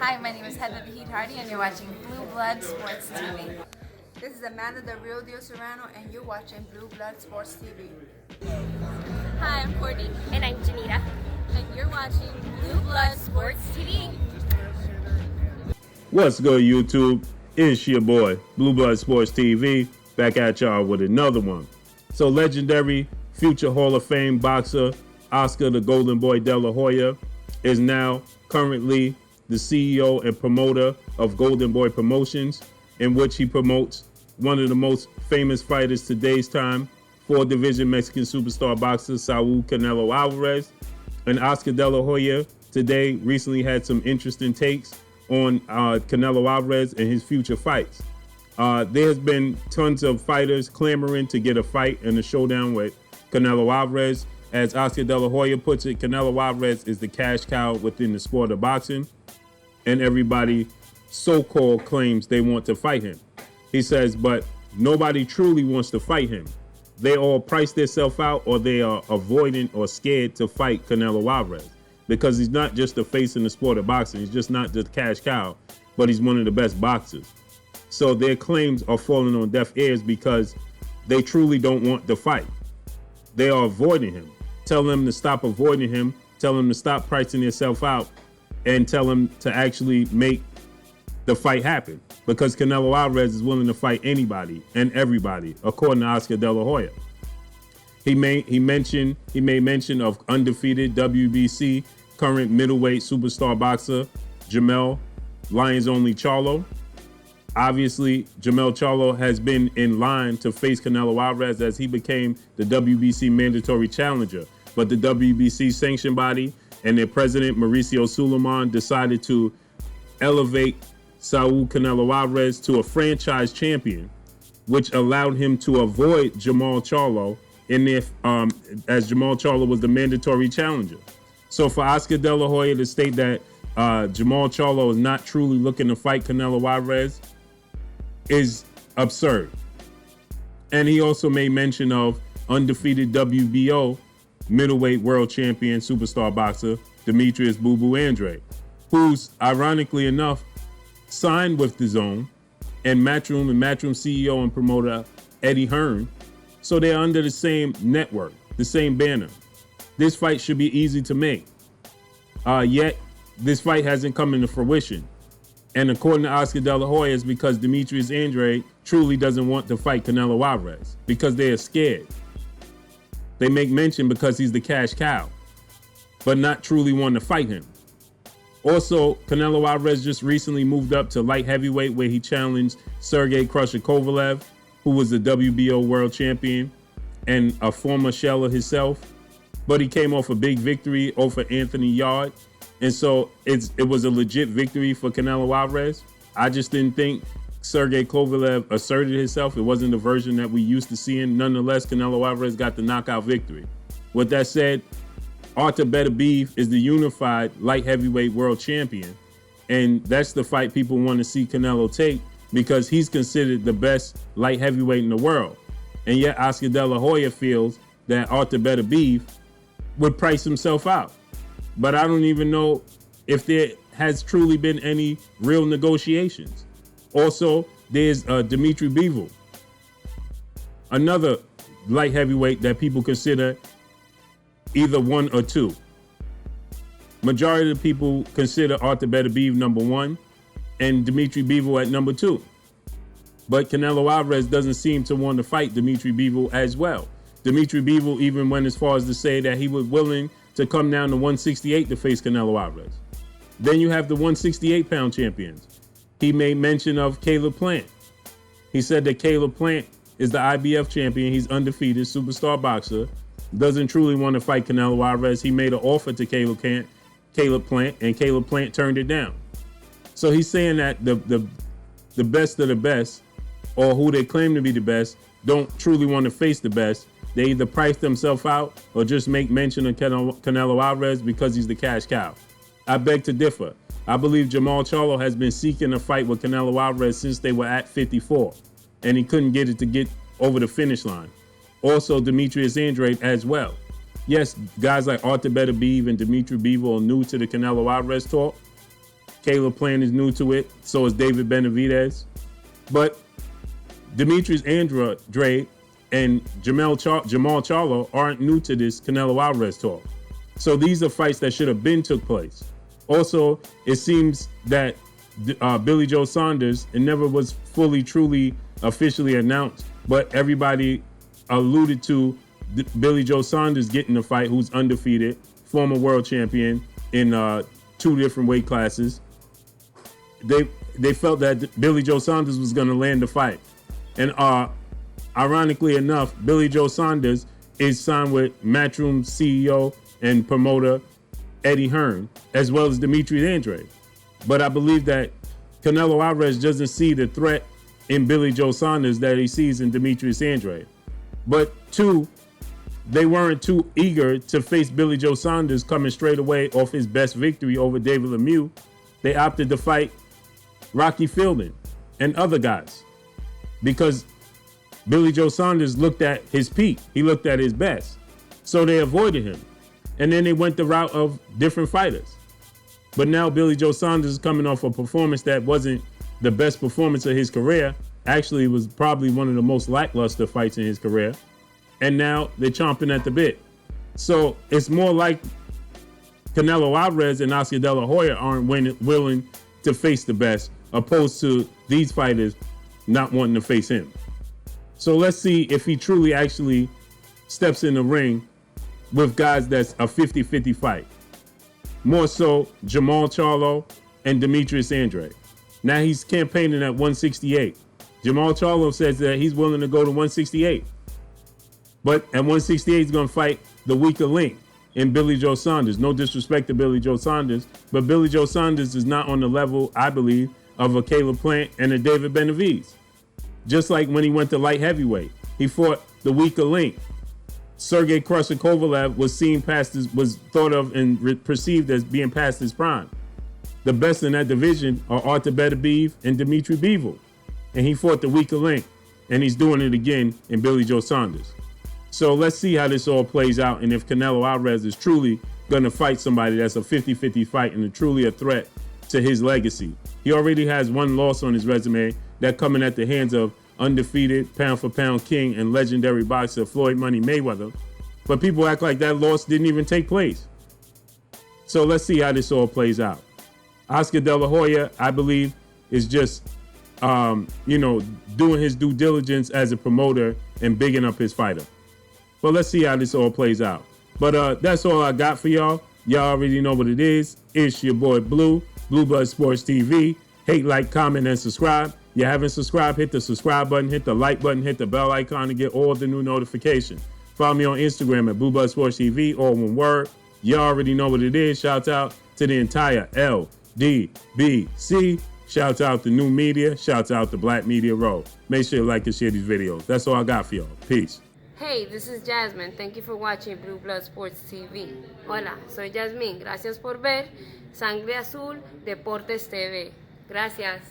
Hi, my name is Heather the Heat Hardy, and you're watching Blue Blood Sports TV. This is Amanda the Real Deal Serrano, and you're watching Blue Blood Sports TV. Hi, I'm Courtney. And I'm Janita. And you're watching Blue Blood Sports TV. What's good, YouTube? It's your boy, Blue Blood Sports TV, back at y'all with another one. So legendary future Hall of Fame boxer Oscar the Golden Boy De La Hoya is now currently the CEO and promoter of Golden Boy Promotions, in which he promotes one of the most famous fighters today's time, four-division Mexican superstar boxer Saul Canelo Alvarez. And Oscar De La Hoya today recently had some interesting takes on Canelo Alvarez and his future fights. There has been tons of fighters clamoring to get a fight and a showdown with Canelo Alvarez. As Oscar De La Hoya puts it, Canelo Alvarez is the cash cow within the sport of boxing, and everybody so-called claims they want to fight him. He says, but nobody truly wants to fight him. They all price themselves out, or they are avoiding or scared to fight Canelo Alvarez, because he's not just the face in the sport of boxing. He's just not just cash cow, but he's one of the best boxers. So their claims are falling on deaf ears because they truly don't want the fight. They are avoiding him. Tell them to stop avoiding him. Tell them to stop pricing themselves out, and tell them to actually make the fight happen, because Canelo Alvarez is willing to fight anybody and everybody, according to Oscar De La Hoya. He made mention of undefeated WBC current middleweight superstar boxer Jermall Lions Only Charlo. Obviously, Jermall Charlo has been in line to face Canelo Alvarez as he became the WBC mandatory challenger. But the WBC sanction body and their president, Mauricio Suleiman, decided to elevate Saul Canelo Alvarez to a franchise champion, which allowed him to avoid Jermall Charlo as Jermall Charlo was the mandatory challenger. So for Oscar De La Hoya to state that Jermall Charlo is not truly looking to fight Canelo Alvarez is absurd. And he also made mention of undefeated WBO middleweight world champion superstar boxer Demetrius Boo Boo Andrade, who's ironically enough signed with DAZN and Matchroom CEO and promoter Eddie Hearn. So they're under the same network, the same banner. This fight should be easy to make. Yet this fight hasn't come into fruition. And according to Oscar De La Hoya, it's because Demetrius Andrade truly doesn't want to fight Canelo Alvarez because they are scared. They make mention because he's the cash cow, but not truly want to fight him. Also, Canelo Alvarez just recently moved up to light heavyweight, where he challenged Sergey Crusher Kovalev, who was the WBO world champion and a former shell of himself. But he came off a big victory over Anthony Yard. And so it was a legit victory for Canelo Alvarez. I just didn't think Sergey Kovalev asserted himself. It wasn't the version that we used to seeing. Nonetheless, Canelo Alvarez got the knockout victory. With that said, Artur Beterbiev is the unified light heavyweight world champion. And that's the fight people want to see Canelo take, because he's considered the best light heavyweight in the world. And yet Oscar De La Hoya feels that Artur Beterbiev would price himself out. But I don't even know if there has truly been any real negotiations. Also, there's Dimitri Bivol, another light heavyweight that people consider either one or two. Majority of the people consider Artur Beterbiev number one and Dimitri Bivol at number two. But Canelo Alvarez doesn't seem to want to fight Dimitri Bivol as well. Dimitri Bivol even went as far as to say that he was willing to come down to 168 to face Canelo Alvarez. Then you have the 168-pound champions. He made mention of Caleb Plant. He said that Caleb Plant is the IBF champion. He's undefeated, superstar boxer, doesn't truly want to fight Canelo Alvarez. He made an offer to Caleb Plant, and Caleb Plant turned it down. So he's saying that the best of the best, or who they claim to be the best, don't truly want to face the best. They either price themselves out or just make mention of Canelo Alvarez because he's the cash cow. I beg to differ. I believe Jermall Charlo has been seeking a fight with Canelo Alvarez since they were at 54, and he couldn't get it to get over the finish line. Also, Demetrius Andrade as well. Yes, guys like Artur Beterbiev and Dimitri Bivol are new to the Canelo Alvarez talk, Caleb Plant is new to it. So is David Benavidez. But Demetrius Andrade and Jermall Charlo aren't new to this Canelo Alvarez talk. So these are fights that should have been took place. Also, it seems that Billy Joe Saunders, it never was fully, truly, officially announced, but everybody alluded to Billy Joe Saunders getting the fight, who's undefeated, former world champion in 2 different weight classes. They felt that Billy Joe Saunders was going to land the fight. And ironically enough, Billy Joe Saunders is signed with Matchroom CEO and promoter Eddie Hearn, as well as Demetrius Andrade. But I believe that Canelo Alvarez doesn't see the threat in Billy Joe Saunders that he sees in Demetrius Andrade. But 2, they weren't too eager to face Billy Joe Saunders coming straight away off his best victory over David Lemieux. They opted to fight Rocky Fielding and other guys because Billy Joe Saunders looked at his peak. He looked at his best. So they avoided him. And then they went the route of different fighters. But now Billy Joe Saunders is coming off a performance that wasn't the best performance of his career. Actually, it was probably one of the most lackluster fights in his career. And now they're chomping at the bit. So it's more like Canelo Alvarez and Oscar De La Hoya aren't willing to face the best, opposed to these fighters not wanting to face him. So let's see if he truly actually steps in the ring with guys that's a 50-50 fight. More so Jermall Charlo and Demetrius Andrade. Now he's campaigning at 168. Jermall Charlo says that he's willing to go to 168. But at 168, he's going to fight the weaker link in Billy Joe Saunders. No disrespect to Billy Joe Saunders, but Billy Joe Saunders is not on the level, I believe, of a Caleb Plant and a David Benavidez. Just like when he went to light heavyweight, he fought the weaker link. Sergey Crusher Kovalev was thought of and perceived as being past his prime. The best in that division are Artur Beterbiev and Dimitri Bivol. And he fought the weaker link, and he's doing it again in Billy Joe Saunders. So let's see how this all plays out, and if Canelo Alvarez is truly going to fight somebody that's a 50-50 fight and truly a threat to his legacy. He already has 1 loss on his resume, that coming at the hands of undefeated pound-for-pound king and legendary boxer Floyd Money Mayweather. But people act like that loss didn't even take place. So let's see how this all plays out. Oscar De La Hoya, I believe, is just, doing his due diligence as a promoter and bigging up his fighter. But let's see how this all plays out. But that's all I got for y'all. Y'all already know what it is. It's your boy Blue Blood Sports TV. Hate, like, comment, and subscribe. You haven't subscribed, hit the subscribe button, hit the like button, hit the bell icon to get all the new notifications. Follow me on Instagram at Blood Sports TV, all one word. You already know what it is. Shout out to the entire LDBC. Shout out to New Media. Shout out to Black Media Row. Make sure you like and share these videos. That's all I got for y'all. Peace. Hey, this is Jasmine. Thank you for watching Blue Blood Sports TV. Hola, soy Jasmine. Gracias por ver Sangre Azul Deportes TV. Gracias.